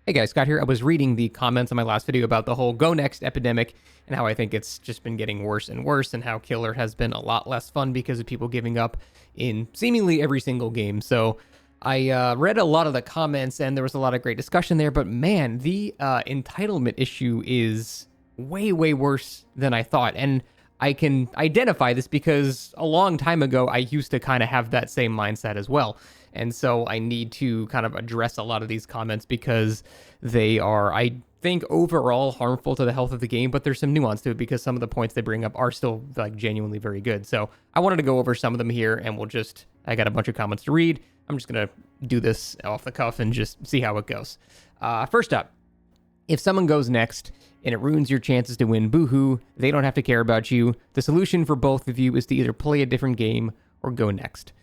Hey guys, Scott here. I was reading the comments on my last video about the whole Go Next epidemic and how I think it's just been getting worse and worse, and how Killer has been a lot less fun because of people giving up in seemingly every single game. So I read a lot of the comments and there was a lot of great discussion there, but man, the entitlement issue is way, way worse than I thought. And I can identify this because a long time ago, I used to kind of have that same mindset as well. And so I need to kind of address a lot of these comments because they are, I think, overall harmful to the health of the game, but there's some nuance to it because some of the points they bring up are still like genuinely very good. So I wanted to go over some of them here, and I got a bunch of comments to read. I'm just going to do this off the cuff and just see how it goes. First up, if someone goes next and it ruins your chances to win, boohoo, they don't have to care about you. The solution for both of you is to either play a different game or go next.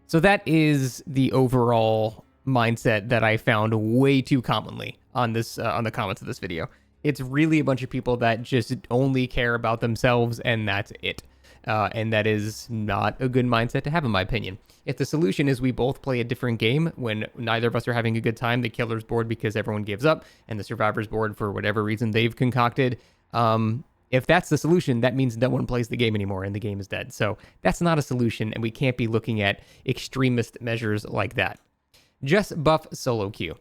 So that is the overall mindset that I found way too commonly on this on the comments of this video. It's really a bunch of people that just only care about themselves, and that's it. And that is not a good mindset to have, in my opinion. If the solution is we both play a different game when neither of us are having a good time, the killer's bored because everyone gives up, and the survivor's bored for whatever reason they've concocted. If that's the solution, that means no one plays the game anymore and the game is dead. So that's not a solution, and we can't be looking at extremist measures like that. Just buff solo queue.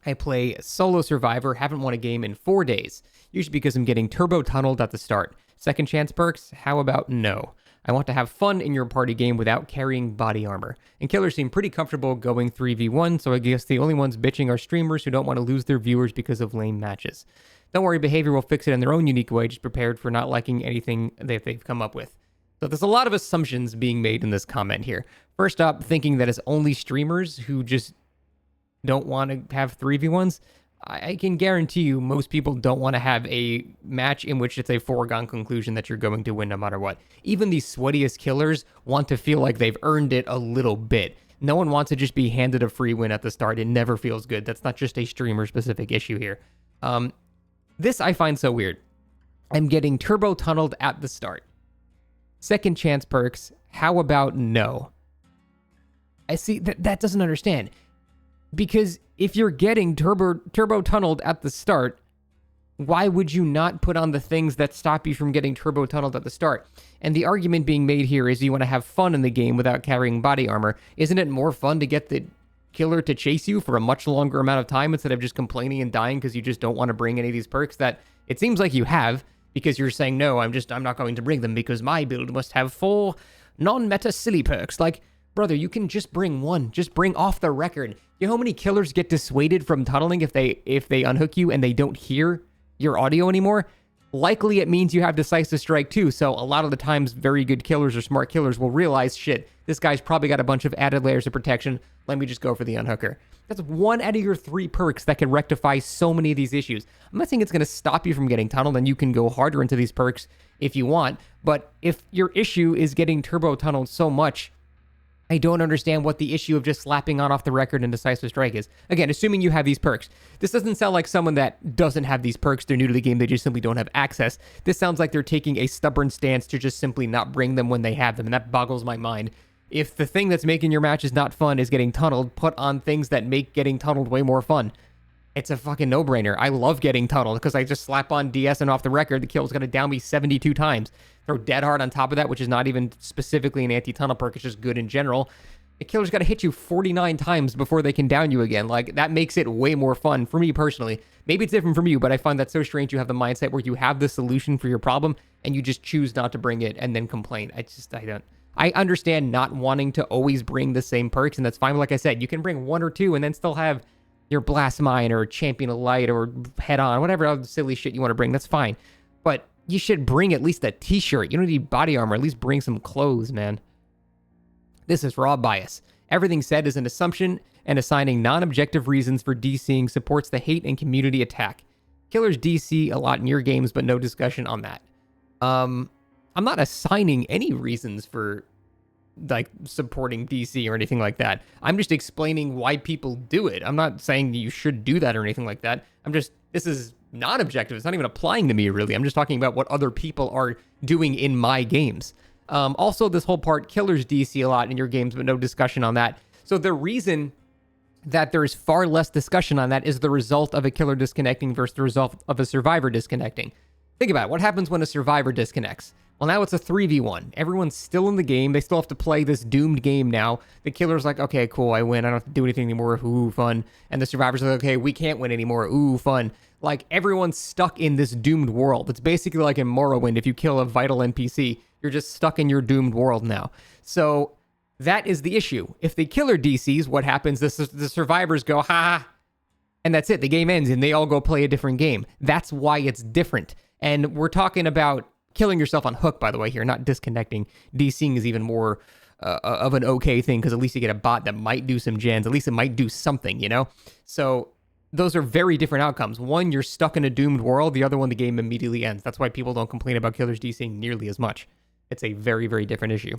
I play solo survivor, haven't won a game in 4 days, usually because I'm getting turbo tunneled at the start. Second chance perks, how about no? I want to have fun in your party game without carrying body armor. And killers seem pretty comfortable going 3v1, so I guess the only ones bitching are streamers who don't want to lose their viewers because of lame matches. Don't worry, behavior will fix it in their own unique way, just prepared for not liking anything that they've come up with. So there's a lot of assumptions being made in this comment here. First up, thinking that it's only streamers who just don't want to have 3v1s. I can guarantee you most people don't want to have a match in which it's a foregone conclusion that you're going to win no matter what. Even the sweatiest killers want to feel like they've earned it a little bit. No one wants to just be handed a free win at the start. It never feels good. That's not just a streamer-specific issue here. This I find so weird. I'm getting turbo tunneled at the start. Second chance perks, how about no? I see that doesn't understand. Because if you're getting turbo tunneled at the start, why would you not put on the things that stop you from getting turbo tunneled at the start? And the argument being made here is you want to have fun in the game without carrying body armor. Isn't it more fun to get the killer to chase you for a much longer amount of time instead of just complaining and dying because you just don't want to bring any of these perks that it seems like you have, because you're saying, no, I'm not going to bring them because my build must have 4 non-meta silly perks. Like, brother, you can just bring one. Just bring off the record. You know how many killers get dissuaded from tunneling if they unhook you and they don't hear your audio anymore? Likely it means you have decisive strike too. So a lot of the times very good killers or smart killers will realize, shit, this guy's probably got a bunch of added layers of protection. Let me just go for the unhooker. That's 1 out of your 3 perks that can rectify so many of these issues. I'm not saying it's going to stop you from getting tunneled, and you can go harder into these perks if you want. But if your issue is getting turbo tunneled so much, I don't understand what the issue of just slapping on off the record and decisive strike is. Again, assuming you have these perks. This doesn't sound like someone that doesn't have these perks. They're new to the game. They just simply don't have access. This sounds like they're taking a stubborn stance to just simply not bring them when they have them. And that boggles my mind. If the thing that's making your matches not fun is getting tunneled, put on things that make getting tunneled way more fun. It's a fucking no-brainer. I love getting tunneled because I just slap on DS and off the record, the kill's going to down me 72 times. Throw Dead Hard on top of that, which is not even specifically an anti-tunnel perk. It's just good in general. The killer's got to hit you 49 times before they can down you again. Like, that makes it way more fun for me personally. Maybe it's different from you, but I find that so strange. You have the mindset where you have the solution for your problem and you just choose not to bring it and then complain. I understand not wanting to always bring the same perks, and that's fine. Like I said, you can bring 1 or 2 and then still have your Blast Mine or Champion of Light or Head On, whatever other silly shit you want to bring. That's fine. But you should bring at least a t-shirt. You don't need body armor. At least bring some clothes, man. This is raw bias. Everything said is an assumption, and assigning non-objective reasons for DCing supports the hate and community attack. Killers DC a lot in your games, but no discussion on that. I'm not assigning any reasons for like supporting DC or anything like that. I'm just explaining why people do it. I'm not saying you should do that or anything like that. This is non-objective. It's not even applying to me, really. I'm just talking about what other people are doing in my games. Also, this whole part, killers DC a lot in your games, but no discussion on that. So the reason that there is far less discussion on that is the result of a killer disconnecting versus the result of a survivor disconnecting. Think about it. What happens when a survivor disconnects? Well, now it's a 3v1. Everyone's still in the game. They still have to play this doomed game now. The killer's like, okay, cool, I win. I don't have to do anything anymore. Ooh, fun. And the survivor's like, okay, we can't win anymore. Ooh, fun. Like, everyone's stuck in this doomed world. It's basically like in Morrowind. If you kill a vital NPC, you're just stuck in your doomed world now. So that is the issue. If the killer DCs, what happens? The survivors go, ha, and that's it. The game ends, and they all go play a different game. That's why it's different. And we're talking about killing yourself on hook, by the way, here, not disconnecting. DCing is even more of an okay thing, because at least you get a bot that might do some gens. At least it might do something, you know? So those are very different outcomes. One, you're stuck in a doomed world. The other one, the game immediately ends. That's why people don't complain about killers DCing nearly as much. It's a very, very different issue.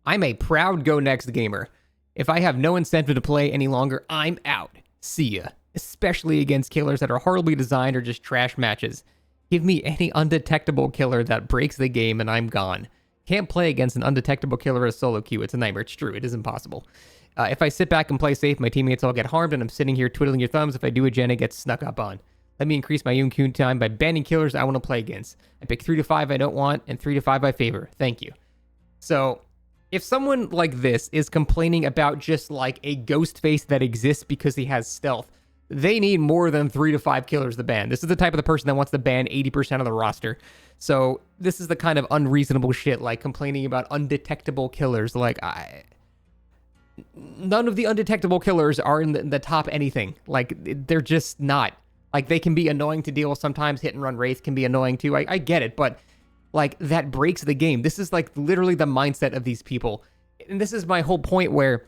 I'm a proud Go Next gamer. If I have no incentive to play any longer, I'm out. See ya. Especially against killers that are horribly designed or just trash matches. Give me any undetectable killer that breaks the game and I'm gone. Can't play against an undetectable killer as solo queue. It's a nightmare. It's true. It is impossible. If I sit back and play safe, my teammates all get harmed and I'm sitting here twiddling your thumbs. If I do a gen, it gets snuck up on. Let me increase my own queue time by banning killers I want to play against. I pick 3 to 5 I don't want and 3 to 5 I favor. Thank you. So if someone like this is complaining about just like a ghost face that exists because he has stealth, they need more than 3 to 5 killers to ban. This is the type of the person that wants to ban 80% of the roster. So this is the kind of unreasonable shit, like complaining about undetectable killers. Like, none of the undetectable killers are in the top anything. Like, they're just not. Like, they can be annoying to deal with sometimes. Hit and run Wraith can be annoying too. I get it, but like, that breaks the game. This is like literally the mindset of these people. And this is my whole point, where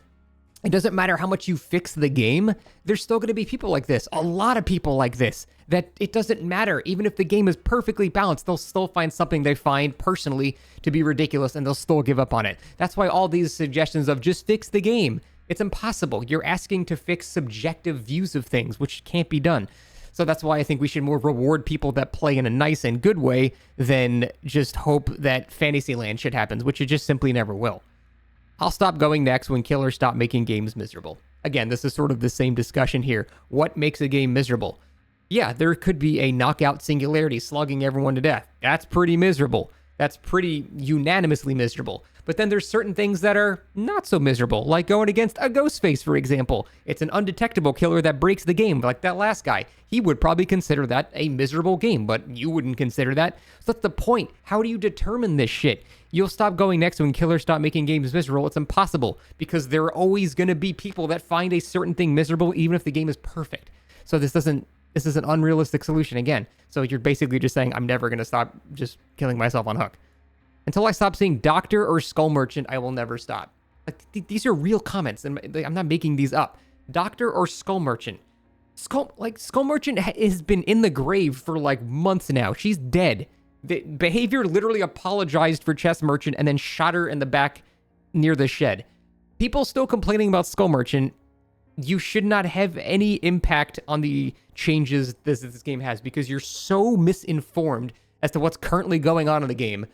it doesn't matter how much you fix the game, there's still going to be people like this. A lot of people like this. That it doesn't matter. Even if the game is perfectly balanced, they'll still find something they find personally to be ridiculous and they'll still give up on it. That's why all these suggestions of just fix the game, it's impossible. You're asking to fix subjective views of things, which can't be done. So that's why I think we should more reward people that play in a nice and good way than just hope that Fantasyland shit happens, which it just simply never will. I'll stop going next when killers stop making games miserable. Again, this is sort of the same discussion here. What makes a game miserable? Yeah, there could be a knockout singularity slugging everyone to death. That's pretty miserable. That's pretty unanimously miserable. But then there's certain things that are not so miserable, like going against a Ghostface, for example. It's an undetectable killer that breaks the game, like that last guy. He would probably consider that a miserable game, but you wouldn't consider that. So that's the point. How do you determine this shit? You'll stop going next when killers stop making games miserable. It's impossible, because there are always going to be people that find a certain thing miserable, even if the game is perfect. So this is an unrealistic solution again. So you're basically just saying, I'm never going to stop just killing myself on hook. Until I stop seeing Doctor or Skull Merchant, I will never stop. Like, these are real comments, and I'm not making these up. Doctor or Skull Merchant. Skull Merchant has been in the grave for like months now. She's dead. The behavior literally apologized for Chess Merchant and then shot her in the back near the shed. People still complaining about Skull Merchant. You should not have any impact on the changes this game has, because you're so misinformed as to what's currently going on in the game.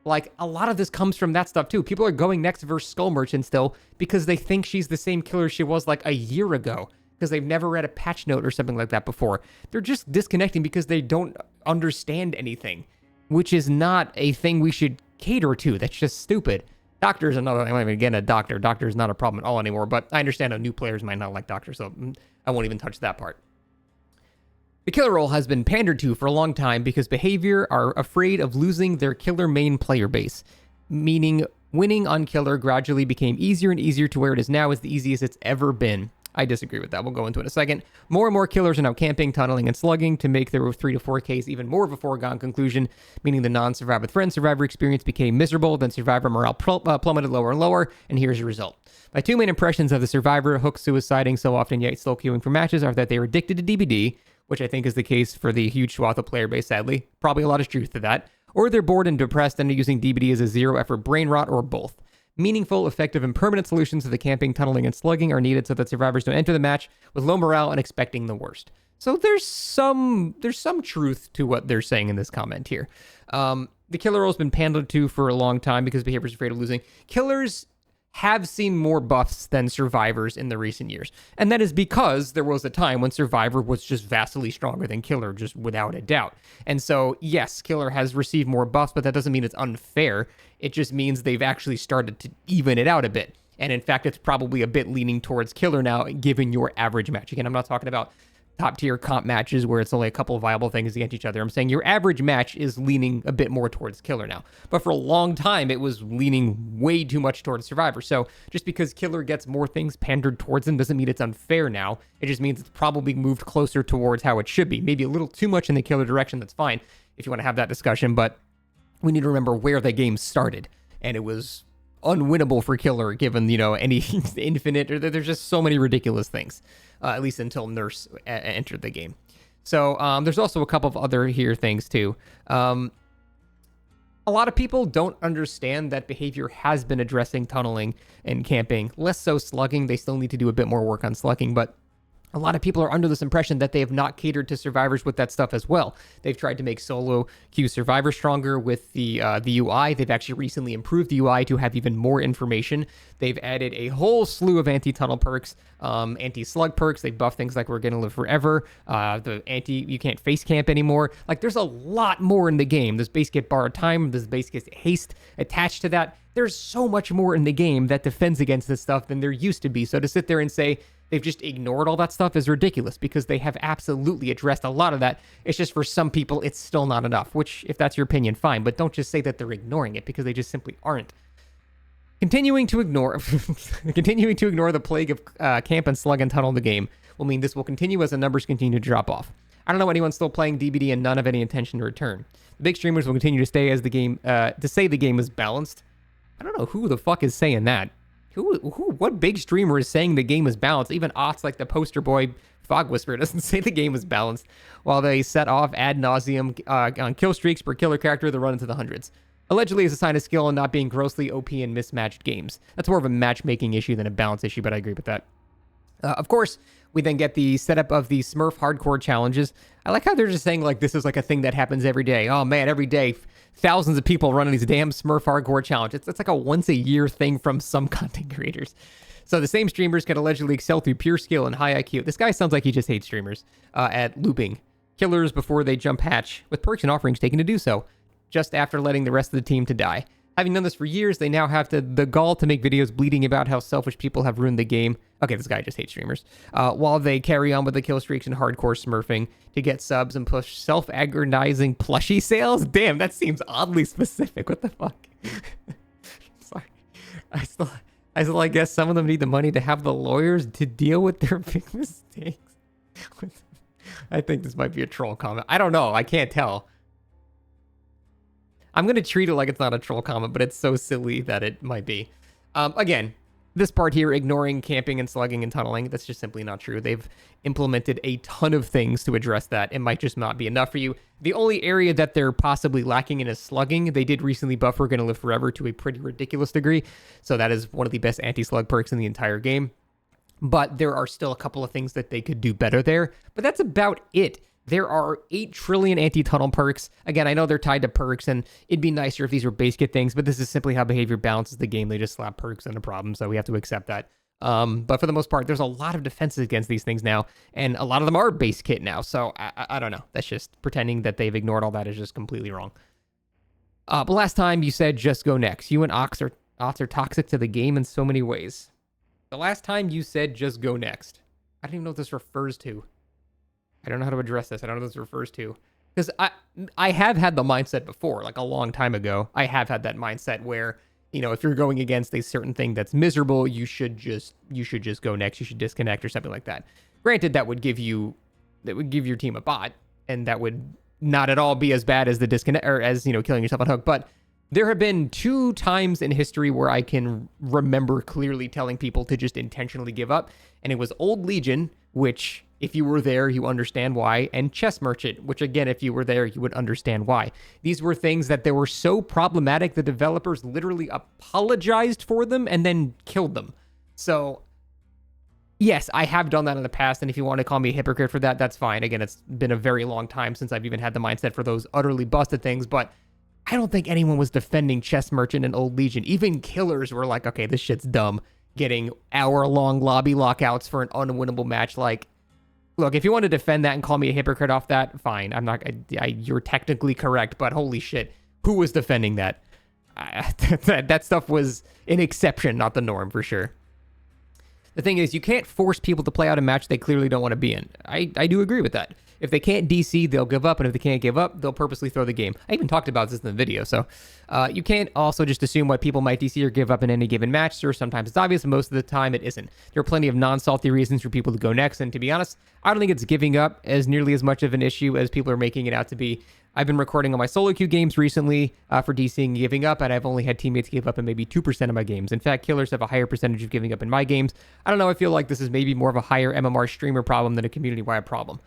Like, a lot of this comes from that stuff too. People are going next versus Skull Merchant still because they think she's the same killer she was like a year ago, because they've never read a patch note or something like that before. They're just disconnecting because they don't understand anything, which is not a thing we should cater to. That's just stupid. Doctor's another, I'm not even getting a Doctor. Doctor's not a problem at all anymore, but I understand how new players might not like Doctor, so I won't even touch that part. The killer role has been pandered to for a long time because behavior are afraid of losing their killer main player base, meaning winning on killer gradually became easier and easier to where it is now is the easiest it's ever been. I disagree with that. We'll go into it in a second. More and more killers are now camping, tunneling, and slugging to make their 3 to 4Ks even more of a foregone conclusion, meaning the non-survive with friends survivor experience became miserable, then survivor morale plummeted lower and lower, and here's your result. My two main impressions of the survivor hook suiciding so often yet still queuing for matches are that they are addicted to DBD, which I think is the case for the huge swath of player base, sadly. Probably a lot of truth to that. Or they're bored and depressed and are using DBD as a zero-effort brain rot, or both. Meaningful, effective, and permanent solutions to the camping, tunneling, and slugging are needed so that survivors don't enter the match with low morale and expecting the worst. So there's some truth to what they're saying in this comment here. The killer role has been pandered to for a long time because behavior is afraid of losing. Killers have seen more buffs than Survivors in the recent years. And that is because there was a time when Survivor was just vastly stronger than Killer, just without a doubt. And so, yes, Killer has received more buffs, but that doesn't mean it's unfair. It just means they've actually started to even it out a bit. And in fact, it's probably a bit leaning towards Killer now, given your average match. Again, I'm not talking about top tier comp matches where it's only a couple of viable things against each other. I'm saying your average match is leaning a bit more towards Killer now. But for a long time, it was leaning way too much towards Survivor. So just because Killer gets more things pandered towards him doesn't mean it's unfair now. It just means it's probably moved closer towards how it should be. Maybe a little too much in the Killer direction. That's fine if you want to have that discussion. But we need to remember where the game started. And it was unwinnable for Killer given, any infinite, or there's just so many ridiculous things. At least until Nurse entered the game. So there's also a couple of other here things too. A lot of people don't understand that behavior has been addressing tunneling and camping. Less so slugging. They still need to do a bit more work on slugging, but a lot of people are under this impression that they have not catered to survivors with that stuff as well. They've tried to make solo queue survivor stronger with the UI. They've actually recently improved the UI to have even more information. They've added a whole slew of anti-tunnel perks, anti-slug perks. They buff things like We're Gonna Live Forever, you can't face camp anymore. Like, there's a lot more in the game. There's base get borrowed time. There's base get haste attached to that. There's so much more in the game that defends against this stuff than there used to be. So to sit there and say they've just ignored all that stuff is ridiculous, because they have absolutely addressed a lot of that. It's just for some people, it's still not enough, which, if that's your opinion, fine. But don't just say that they're ignoring it, because they just simply aren't. Continuing to ignore the plague of camp and slug and tunnel in the game will mean this will continue as the numbers continue to drop off. I don't know anyone still playing DBD and none of any intention to return. The big streamers will continue to stay as the game to say the game is balanced. I don't know who the fuck is saying that. What big streamer is saying the game is balanced? Even Ots, like the poster boy Fog Whisperer, doesn't say the game is balanced, while they set off ad nauseum on kill streaks per killer character that run into the hundreds. Allegedly as a sign of skill and not being grossly OP in mismatched games. That's more of a matchmaking issue than a balance issue, but I agree with that. Of course, we then get the setup of the Smurf hardcore challenges. I like how they're just saying, like, this is like a thing that happens every day. Oh man, every day, thousands of people running these damn Smurf hardcore challenges. It's like a once a year thing from some content creators. So the same streamers can allegedly excel through pure skill and high IQ. This guy sounds like he just hates streamers at looping killers before they jump hatch, with perks and offerings taken to do so, just after letting the rest of the team to die. Having done this for years, they now have the gall to make videos bleating about how selfish people have ruined the game. Okay, this guy just hates streamers. While they carry on with the kill streaks and hardcore smurfing to get subs and push self-aggrandizing plushie sales. Damn, that seems oddly specific. What the fuck? Sorry. I guess some of them need the money to have the lawyers to deal with their big mistakes. I think this might be a troll comment. I don't know. I can't tell. I'm going to treat it like it's not a troll comment, but it's so silly that it might be. Again, this part here, ignoring camping and slugging and tunneling, that's just simply not true. They've implemented a ton of things to address that. It might just not be enough for you. The only area that they're possibly lacking in is slugging. They did recently buff We're Gonna Live Forever to a pretty ridiculous degree. So that is one of the best anti-slug perks in the entire game. But there are still a couple of things that they could do better there. But that's about it. There are 8 trillion anti-tunnel perks. Again, I know they're tied to perks, and it'd be nicer if these were base kit things, but this is simply how behavior balances the game. They just slap perks in a problem, so we have to accept that. But for the most part, there's a lot of defenses against these things now, and a lot of them are base kit now, so I don't know. That's just pretending that they've ignored all that is just completely wrong. But last time you said just go next. You and Ots are toxic to the game in so many ways. The last time you said just go next. I don't even know what this refers to. I don't know how to address this. I don't know what this refers to. Because I have had the mindset before, like a long time ago. I have had that mindset where, if you're going against a certain thing that's miserable, you should just go next. You should disconnect or something like that. Granted, that would give your team a bot, and that would not at all be as bad as the disconnect or as, killing yourself on hook. But there have been 2 times in history where I can remember clearly telling people to just intentionally give up. And it was Old Legion, which, if you were there, you understand why, and Chess Merchant, which again, if you were there, you would understand why. These were things that they were so problematic, the developers literally apologized for them and then killed them. So, yes, I have done that in the past, and if you want to call me a hypocrite for that, that's fine. Again, it's been a very long time since I've even had the mindset for those utterly busted things, but I don't think anyone was defending Chess Merchant and Old Legion. Even killers were like, okay, this shit's dumb. Getting hour-long lobby lockouts for an unwinnable match. Like, look, if you want to defend that and call me a hypocrite off that, fine. I'm not. You're technically correct, but holy shit, who was defending that? That stuff was an exception, not the norm, for sure. The thing is, you can't force people to play out a match they clearly don't want to be in. I do agree with that. If they can't DC, they'll give up, and if they can't give up, they'll purposely throw the game. I even talked about this in the video, so you can't also just assume what people might DC or give up in any given match. Sure, sometimes it's obvious, and most of the time it isn't. There are plenty of non-salty reasons for people to go next, and to be honest, I don't think it's giving up as nearly as much of an issue as people are making it out to be. I've been recording on my solo queue games recently for DCing and giving up, and I've only had teammates give up in maybe 2% of my games. In fact, killers have a higher percentage of giving up in my games. I don't know, I feel like this is maybe more of a higher MMR streamer problem than a community-wide problem.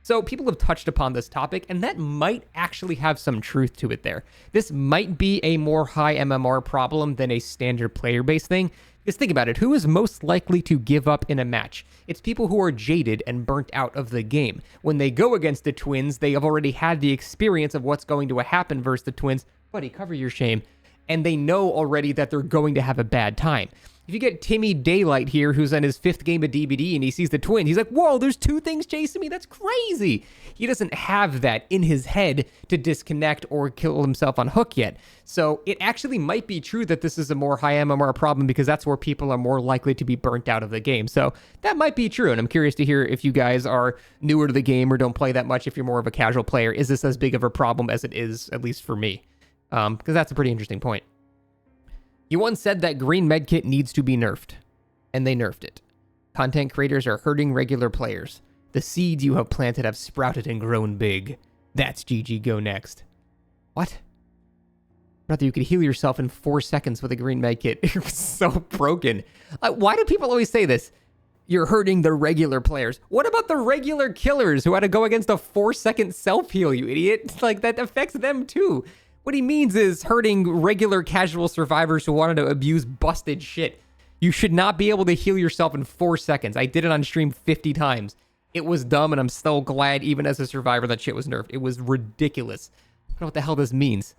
So people have touched upon this topic, and that might actually have some truth to it there. This might be a more high MMR problem than a standard player-based thing. Because think about it, who is most likely to give up in a match? It's people who are jaded and burnt out of the game. When they go against the Twins, they have already had the experience of what's going to happen versus the Twins. Buddy, cover your shame. And they know already that they're going to have a bad time. If you get Timmy Daylight here, who's in his 5th game of DBD, and he sees the Twins, he's like, whoa, there's 2 things chasing me? That's crazy. He doesn't have that in his head to disconnect or kill himself on hook yet. So it actually might be true that this is a more high MMR problem because that's where people are more likely to be burnt out of the game. So that might be true, and I'm curious to hear if you guys are newer to the game or don't play that much, if you're more of a casual player. Is this as big of a problem as it is, at least for me? Because that's a pretty interesting point. You once said that green medkit needs to be nerfed, and they nerfed it. Content creators are hurting regular players. The seeds you have planted have sprouted and grown big. That's GG, go next. What? Brother, you could heal yourself in 4 seconds with a green medkit. It was so broken. Why do people always say this? You're hurting the regular players. What about the regular killers who had to go against a 4-second self-heal, you idiot? Like, that affects them too. What he means is hurting regular casual survivors who wanted to abuse busted shit. You should not be able to heal yourself in 4 seconds. I did it on stream 50 times. It was dumb, and I'm so glad, even as a survivor, that shit was nerfed. It was ridiculous. I don't know what the hell this means.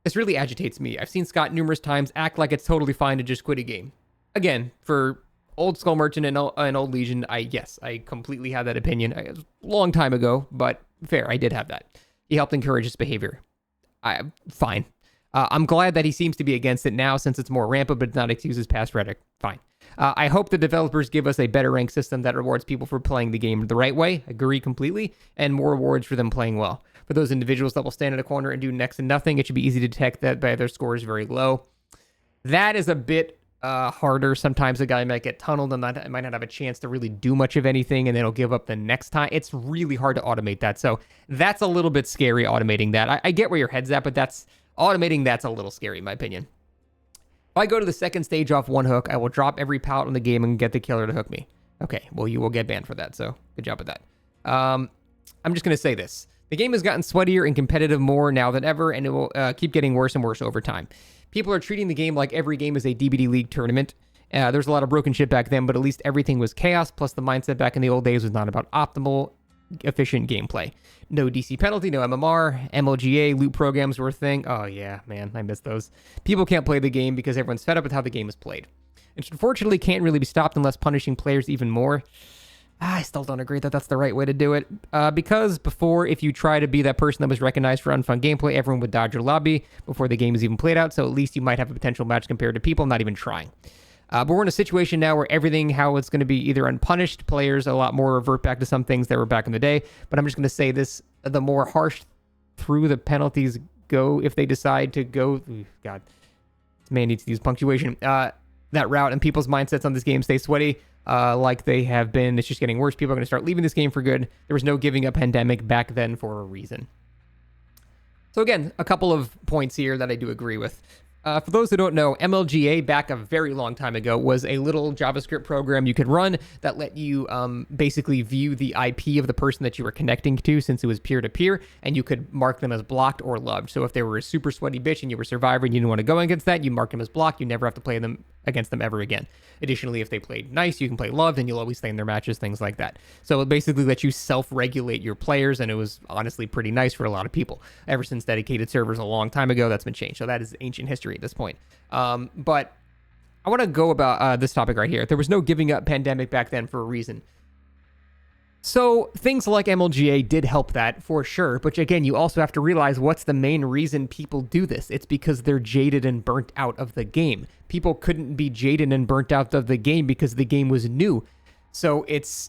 This really agitates me. I've seen Scott numerous times act like it's totally fine to just quit a game. Again, for Old Skull Merchant and Old Legion, yes, I completely had that opinion. A long time ago, but fair, I did have that. He helped encourage his behavior. Fine. I'm glad that he seems to be against it now since it's more rampant, but not excuses past rhetoric. Fine. I hope the developers give us a better rank system that rewards people for playing the game the right way. Agree completely. And more rewards for them playing well. For those individuals that will stand in a corner and do next to nothing, it should be easy to detect that by their scores very low. That is a bit harder. Sometimes a guy might get tunneled and might not have a chance to really do much of anything, and then he'll give up the next time. It's really hard to automate that. So that's a little bit scary, automating that. I get where your head's at, but automating that's a little scary in my opinion. If I go to the second stage off one hook, I will drop every pallet on the game and get the killer to hook me. Okay, well, you will get banned for that, so good job with that. I'm just going to say this. The game has gotten sweatier and competitive more now than ever, and it will keep getting worse and worse over time. People are treating the game like every game is a DBD League tournament. There's a lot of broken shit back then, but at least everything was chaos, plus the mindset back in the old days was not about optimal, efficient gameplay. No DC penalty, no MMR, MLGA, loot programs were a thing. Oh yeah, man, I miss those. People can't play the game because everyone's fed up with how the game is played. Which unfortunately can't really be stopped unless punishing players even more. I still don't agree that that's the right way to do it. Because before, if you try to be that person that was recognized for unfun gameplay, everyone would dodge your lobby before the game is even played out, so at least you might have a potential match compared to people not even trying. But we're in a situation now where everything, how it's going to be either unpunished, players a lot more revert back to some things that were back in the day. But I'm just going to say this, the more harsh through the penalties go, if they decide to go, God, this man needs to use punctuation, that route, and people's mindsets on this game stay sweaty. Like they have been. It's just getting worse. People are going to start leaving this game for good. There was no giving up pandemic back then for a reason. So again, a couple of points here that I do agree with. For those who don't know, MLGA back a very long time ago was a little JavaScript program you could run that let you basically view the IP of the person that you were connecting to, since it was peer-to-peer, and you could mark them as blocked or loved. So if they were a super sweaty bitch and you were a survivor and you didn't want to go against that, you mark them as blocked. You never have to play them against them ever again. Additionally, if they played nice, you can play loved, and you'll always stay in their matches, things like that. So it basically lets you self-regulate your players, and it was honestly pretty nice for a lot of people. Ever since dedicated servers a long time ago, that's been changed. So that is ancient history at this point. But I want to go about this topic right here. There was no giving up pandemic back then for a reason. So things like MLGA did help that for sure. But again, you also have to realize what's the main reason people do this. It's because they're jaded and burnt out of the game. People couldn't be jaded and burnt out of the game because the game was new. So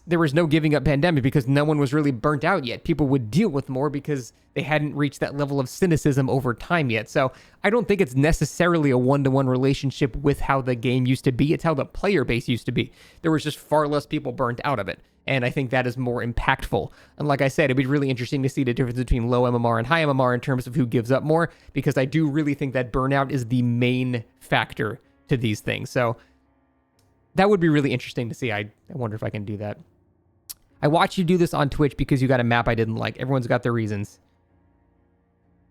there was no giving up pandemic because no one was really burnt out yet. People would deal with more because they hadn't reached that level of cynicism over time yet. So I don't think it's necessarily a one-to-one relationship with how the game used to be. It's how the player base used to be. There was just far less people burnt out of it. And I think that is more impactful. And like I said, it'd be really interesting to see the difference between low MMR and high MMR in terms of who gives up more, because I do really think that burnout is the main factor to these things. So that would be really interesting to see. I wonder if I can do that. I watched you do this on Twitch because you got a map I didn't like. Everyone's got their reasons.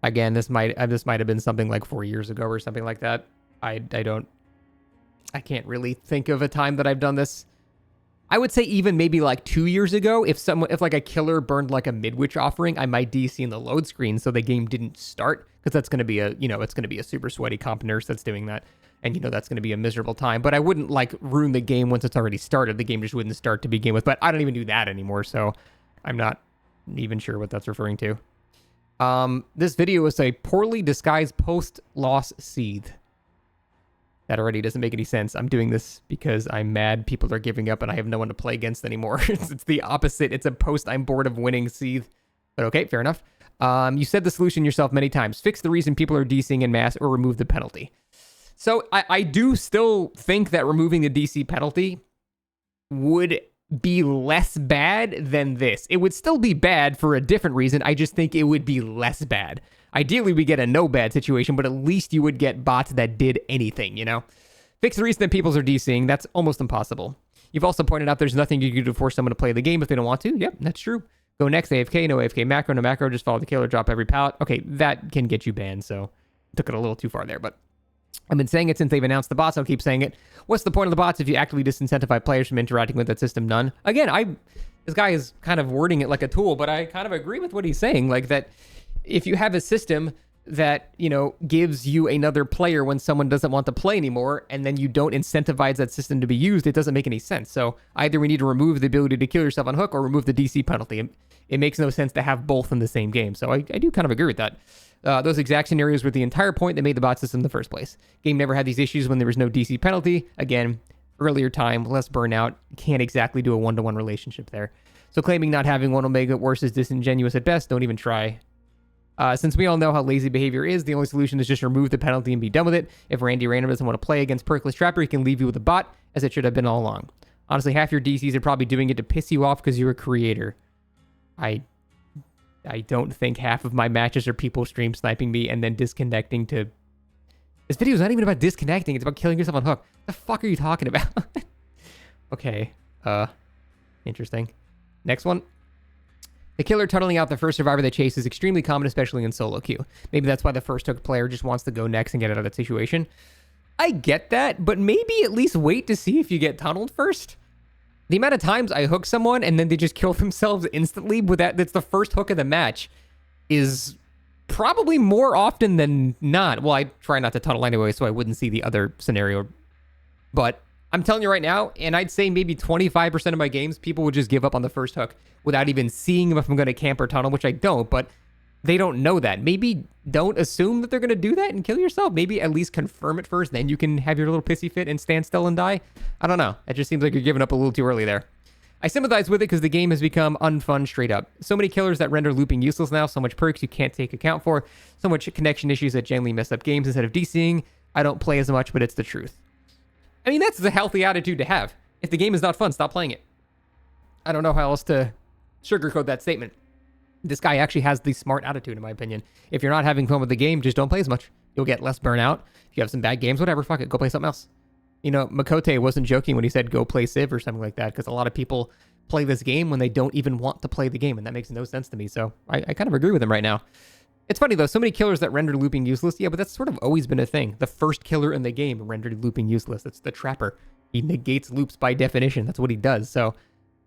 Again, this might have been something like 4 years ago or something like that. I can't really think of a time that I've done this. I would say even maybe like 2 years ago, if like a killer burned like a mid-witch offering, I might DC in the load screen so the game didn't start, because that's going to be it's going to be a super sweaty comp nurse that's doing that. And, that's going to be a miserable time. But I wouldn't, like, ruin the game once it's already started. The game just wouldn't start to begin with. But I don't even do that anymore, so I'm not even sure what that's referring to. This video is a poorly disguised post-loss seethe. That already doesn't make any sense. I'm doing this because I'm mad people are giving up and I have no one to play against anymore. It's the opposite. It's a post-I'm bored of winning seethe. But okay, fair enough. You said the solution yourself many times. Fix the reason people are DCing en masse or remove the penalty. So I do still think that removing the DC penalty would be less bad than this. It would still be bad for a different reason. I just think it would be less bad. Ideally, we get a no bad situation, but at least you would get bots that did anything, Fix the reason that people are DCing. That's almost impossible. You've also pointed out there's nothing you can do to force someone to play the game if they don't want to. Yep, that's true. Go next, AFK, no AFK macro, no macro, just follow the killer, drop every pallet. Okay, that can get you banned, so took it a little too far there, but I've been saying it since they've announced the bots. I'll keep saying it. What's the point of the bots if you actively disincentivize players from interacting with that system? None. Again, this guy is kind of wording it like a tool, but I kind of agree with what he's saying. Like that, if you have a system that, gives you another player when someone doesn't want to play anymore, and then you don't incentivize that system to be used, it doesn't make any sense. So either we need to remove the ability to kill yourself on hook or remove the DC penalty. It makes no sense to have both in the same game. So I do kind of agree with that. Those exact scenarios were the entire point that made the bot system in the first place. Game never had these issues when there was no DC penalty. Again, earlier time, less burnout. Can't exactly do a one-to-one relationship there. So claiming not having one will make it worse is disingenuous at best. Don't even try. Since we all know how lazy behavior is, the only solution is just remove the penalty and be done with it. If Randy Random doesn't want to play against Perkless Trapper, he can leave you with a bot, as it should have been all along. Honestly, half your DCs are probably doing it to piss you off because you're a creator. I don't think half of my matches are people stream sniping me and then disconnecting to... This video is not even about disconnecting. It's about killing yourself on hook. The fuck are you talking about? Okay. Interesting. Next one. The killer tunneling out the first survivor they chase is extremely common, especially in solo queue. Maybe that's why the first hook player just wants to go next and get out of that situation. I get that, but maybe at least wait to see if you get tunneled first. The amount of times I hook someone and then they just kill themselves instantly with that's the first hook of the match is probably more often than not. Well, I try not to tunnel anyway, so I wouldn't see the other scenario. But I'm telling you right now, and I'd say maybe 25% of my games, people would just give up on the first hook without even seeing if I'm going to camp or tunnel, which I don't, but they don't know that. Maybe don't assume that they're going to do that and kill yourself. Maybe at least confirm it first, then you can have your little pissy fit and stand still and die. I don't know. It just seems like you're giving up a little too early there. I sympathize with it because the game has become unfun straight up. So many killers that render looping useless now, so much perks you can't take account for, so much connection issues that generally mess up games instead of DCing. I don't play as much, but it's the truth. I mean, that's a healthy attitude to have. If the game is not fun, stop playing it. I don't know how else to sugarcoat that statement. This guy actually has the smart attitude, in my opinion. If you're not having fun with the game, just don't play as much. You'll get less burnout. If you have some bad games, whatever, fuck it, go play something else. Makote wasn't joking when he said go play Civ or something like that, because a lot of people play this game when they don't even want to play the game, and that makes no sense to me. So I kind of agree with him right now. It's funny, though. So many killers that render looping useless. Yeah, but that's sort of always been a thing. The first killer in the game rendered looping useless. That's the Trapper. He negates loops by definition. That's what he does. So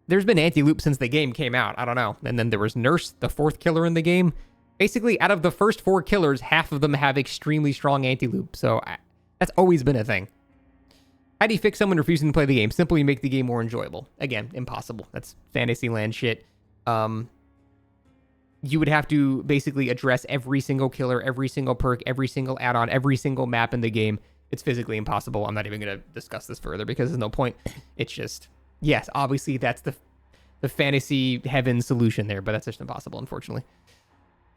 there's been anti-loop since the game came out. I don't know. And then there was Nurse, the fourth killer in the game. Basically, out of the first 4 killers, half of them have extremely strong anti-loop. So that's always been a thing. How do you fix someone refusing to play the game? Simply make the game more enjoyable. Again, impossible. That's Fantasyland shit. You would have to basically address every single killer, every single perk, every single add-on, every single map in the game. It's physically impossible. I'm not even going to discuss this further because there's no point. It's just, yes, obviously that's the fantasy heaven solution there, but that's just impossible, unfortunately.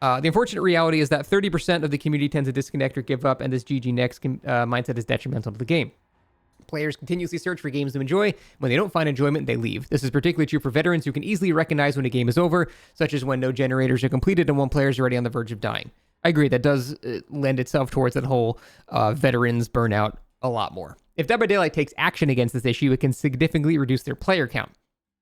The unfortunate reality is that 30% of the community tends to disconnect or give up, and this GG next mindset is detrimental to the game. Players continuously search for games to enjoy. When they don't find enjoyment, they leave. This is particularly true for veterans who can easily recognize when a game is over, such as when no generators are completed and one player is already on the verge of dying. I agree, that does lend itself towards that whole veterans burnout a lot more. If Dead by Daylight takes action against this issue, it can significantly reduce their player count.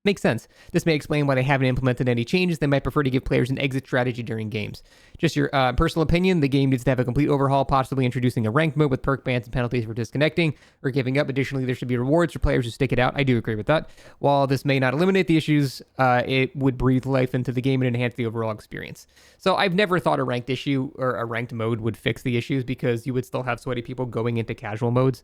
Makes sense. This may explain why they haven't implemented any changes. They might prefer to give players an exit strategy during games. Just your personal opinion, the game needs to have a complete overhaul, possibly introducing a ranked mode with perk bans and penalties for disconnecting or giving up. Additionally, there should be rewards for players who stick it out. I do agree with that. While this may not eliminate the issues, it would breathe life into the game and enhance the overall experience. So I've never thought a ranked issue or a ranked mode would fix the issues because you would still have sweaty people going into casual modes.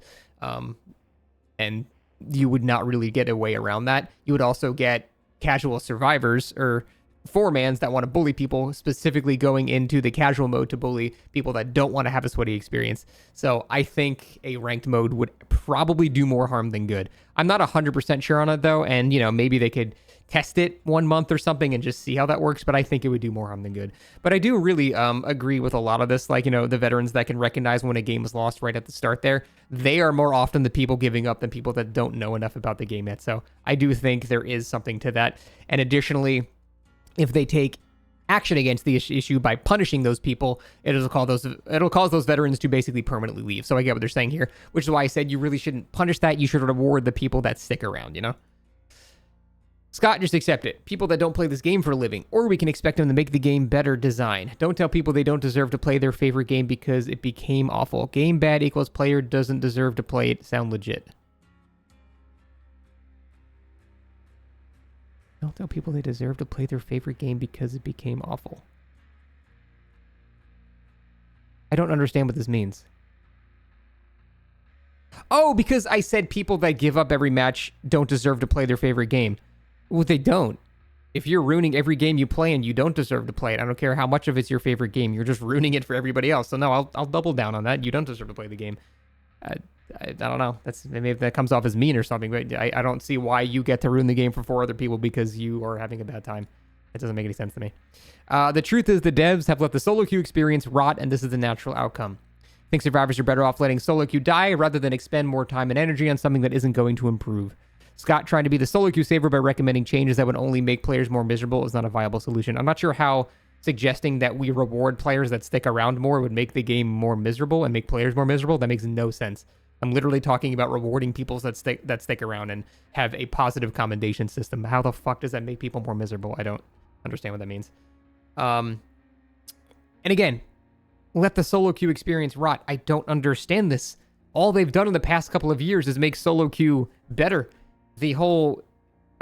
And you would not really get a way around that. You would also get casual survivors or 4-mans that want to bully people, specifically going into the casual mode to bully people that don't want to have a sweaty experience. So I think a ranked mode would probably do more harm than good. I'm not 100% sure on it, though, and, maybe they could test it 1 month or something and just see how that works, but I think it would do more harm than good. But I do really agree with a lot of this, like, the veterans that can recognize when a game is lost right at the start there, they are more often the people giving up than people that don't know enough about the game yet. So I do think there is something to that. And additionally, if they take action against the issue by punishing those people, it'll cause those veterans to basically permanently leave. So I get what they're saying here, which is why I said you really shouldn't punish that. You should reward the people that stick around, Scott, just accept it. People that don't play this game for a living, or we can expect them to make the game better design. Don't tell people they don't deserve to play their favorite game because it became awful. Game bad equals player doesn't deserve to play it. Sound legit. Don't tell people they deserve to play their favorite game because it became awful. I don't understand what this means. Oh, because I said people that give up every match don't deserve to play their favorite game. Well, they don't. If you're ruining every game you play and you don't deserve to play it, I don't care how much of it's your favorite game. You're just ruining it for everybody else. So no, I'll double down on that. You don't deserve to play the game. I don't know. Maybe that comes off as mean or something, but I don't see why you get to ruin the game for 4 other people because you are having a bad time. It doesn't make any sense to me. The truth is the devs have let the solo queue experience rot, and this is the natural outcome. I think survivors are better off letting solo queue die rather than expend more time and energy on something that isn't going to improve. Scott trying to be the solo queue saver by recommending changes that would only make players more miserable is not a viable solution. I'm not sure how suggesting that we reward players that stick around more would make the game more miserable and make players more miserable. That makes no sense. I'm literally talking about rewarding people that stick around and have a positive commendation system. How the fuck does that make people more miserable? I don't understand what that means. And again, let the solo queue experience rot. I don't understand this. All they've done in the past couple of years is make solo queue better. The whole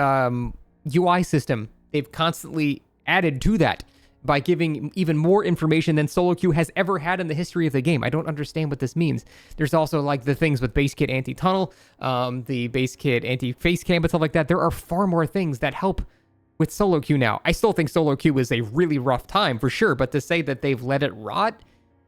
UI system, they've constantly added to that by giving even more information than solo queue has ever had in the history of the game. I don't understand what this means. There's also like the things with base kit anti-tunnel, the base kit anti-face cam and stuff like that. There are far more things that help with solo queue now. I still think solo queue is a really rough time for sure, but to say that they've let it rot,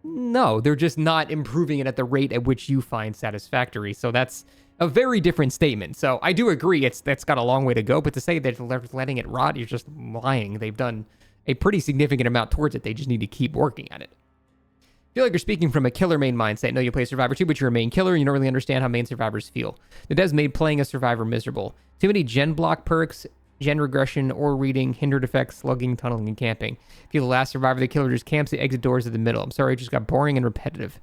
no, they're just not improving it at the rate at which you find satisfactory. So that's a very different statement. So I do agree that's got a long way to go, but to say that they're letting it rot, you're just lying. They've done a pretty significant amount towards it. They just need to keep working at it. I feel like you're speaking from a killer main mindset. No, you play Survivor 2, but you're a main killer, and you don't really understand how main survivors feel. The devs made playing a survivor miserable. Too many gen block perks, gen regression, or reading, hindered effects, slugging, tunneling, and camping. If you're the last survivor, the killer just camps the exit doors at the middle. I'm sorry, it just got boring and repetitive.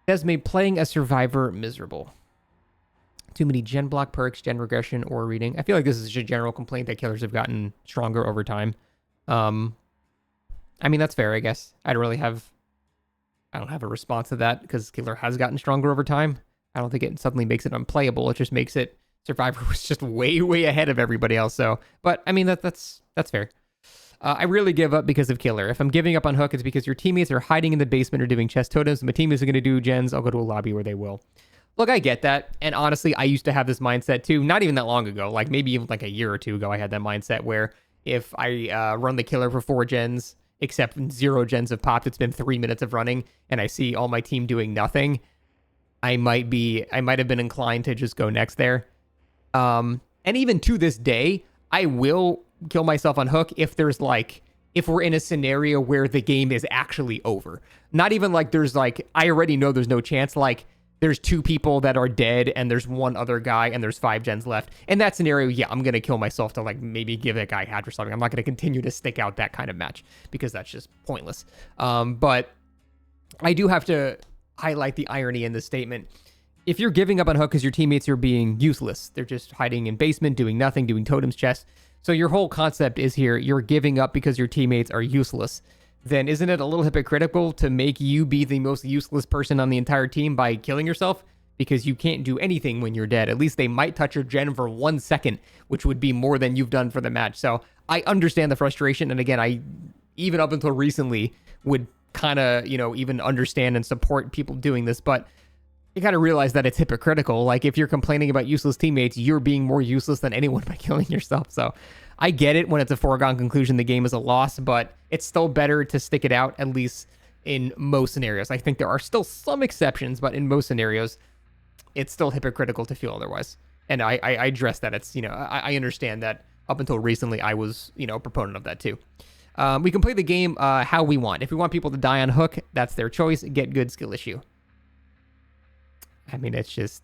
Devs made playing a survivor miserable. Too many gen block perks, gen regression, or reading. I feel like this is just a general complaint that killers have gotten stronger over time. I mean, that's fair, I guess. I don't have a response to that because Killer has gotten stronger over time. I don't think it suddenly makes it unplayable. It just makes it Survivor was just way, way ahead of everybody else. So, but I mean, that's fair. I rarely give up because of Killer. If I'm giving up on Hook, it's because your teammates are hiding in the basement or doing chest totems. My team isn't going to do gens. I'll go to a lobby where they will. Look, I get that. And honestly, I used to have this mindset too. Not even that long ago. Like maybe even like a year or two ago, I had that mindset where if I run the Killer for 4 gens, except 0 gens have popped, it's been 3 minutes of running, and I see all my team doing nothing, I might have been inclined to just go next there. And even to this day, I will kill myself on Hook if we're in a scenario where the game is actually over. Not even like there's like, I already know there's no chance, like there's 2 people that are dead and there's 1 other guy and there's 5 gens left. In that scenario, yeah, I'm going to kill myself to like maybe give that guy hatch or something. I'm not going to continue to stick out that kind of match because that's just pointless. But I do have to highlight the irony in this statement. If you're giving up on Hook because your teammates are being useless, they're just hiding in basement, doing nothing, doing totems, chests. So your whole concept is here, you're giving up because your teammates are useless. Then isn't it a little hypocritical to make you be the most useless person on the entire team by killing yourself? Because you can't do anything when you're dead. At least they might touch your gen for 1 second, which would be more than you've done for the match. So I understand the frustration. And again, I, even up until recently, would kind of, even understand and support people doing this. But you got to realize that it's hypocritical. Like if you're complaining about useless teammates, you're being more useless than anyone by killing yourself. So I get it when it's a foregone conclusion the game is a loss, but it's still better to stick it out, at least in most scenarios. I think there are still some exceptions, but in most scenarios, it's still hypocritical to feel otherwise. And I address that. It's, I understand that up until recently, I was, a proponent of that too. We can play the game how we want. If we want people to die on Hook, that's their choice. Get good, skill issue. I mean, it's just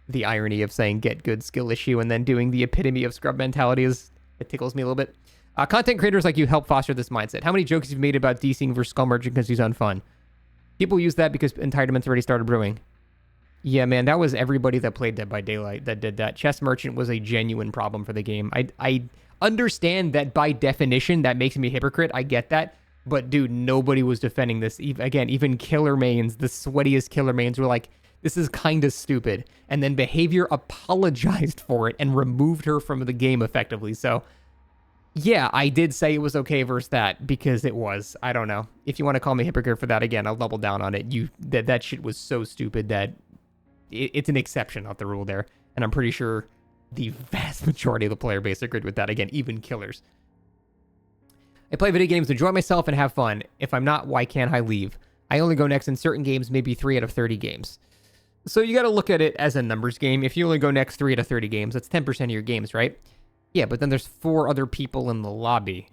the irony of saying get good, skill issue, and then doing the epitome of scrub mentality it tickles me a little bit. Content creators like you help foster this mindset. How many jokes you've made about DCing versus Skull Merchant because he's unfun? People use that because Entitlement's already started brewing. Yeah, man, that was everybody that played Dead by Daylight that did that. Chess Merchant was a genuine problem for the game. I understand that by definition that makes me a hypocrite. I get that. But dude, nobody was defending this. Even killer mains, the sweatiest killer mains were like, this is kind of stupid. And then Behavior apologized for it and removed her from the game effectively. So yeah, I did say it was okay versus that because it was. I don't know. If you want to call me a hypocrite for that, again, I'll double down on it. That shit was so stupid that it's an exception, not the rule there. And I'm pretty sure the vast majority of the player base agreed with that. Again, even killers. I play video games to enjoy myself and have fun. If I'm not, why can't I leave? I only go next in certain games, maybe 3 out of 30 games. So you got to look at it as a numbers game. If you only go next 3 out of 30 games, that's 10% of your games, right? Yeah, but then there's 4 other people in the lobby.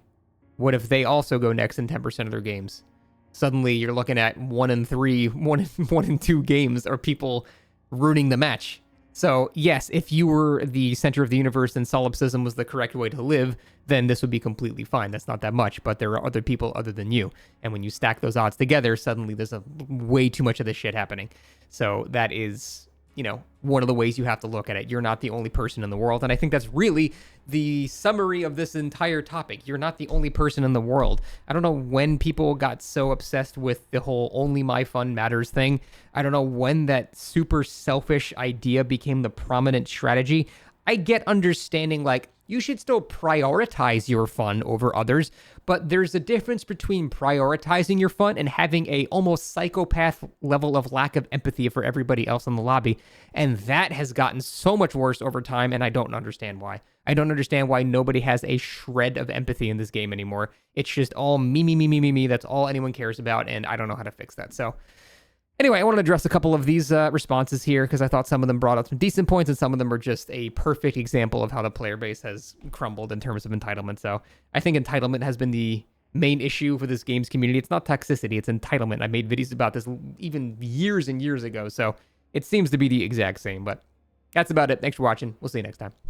What if they also go next in 10% of their games? Suddenly you're looking at 1 in 3, 1 in 2 games are people ruining the match. So yes, if you were the center of the universe and solipsism was the correct way to live, then this would be completely fine. That's not that much, but there are other people other than you. And when you stack those odds together, suddenly there's way too much of this shit happening. So that is, one of the ways you have to look at it. You're not the only person in the world. And I think that's really the summary of this entire topic. You're not the only person in the world. I don't know when people got so obsessed with the whole only my fun matters thing. I don't know when that super selfish idea became the prominent strategy. I get understanding like you should still prioritize your fun over others, but there's a difference between prioritizing your fun and having a almost psychopath level of lack of empathy for everybody else in the lobby. And that has gotten so much worse over time, and I don't understand why. I don't understand why nobody has a shred of empathy in this game anymore. It's just all me, me, me, me, me, me. That's all anyone cares about, and I don't know how to fix that. So anyway, I wanted to address a couple of these responses here because I thought some of them brought up some decent points and some of them are just a perfect example of how the player base has crumbled in terms of entitlement. So I think entitlement has been the main issue for this games community. It's not toxicity, it's entitlement. I made videos about this even years and years ago, so it seems to be the exact same, but that's about it. Thanks for watching. We'll see you next time.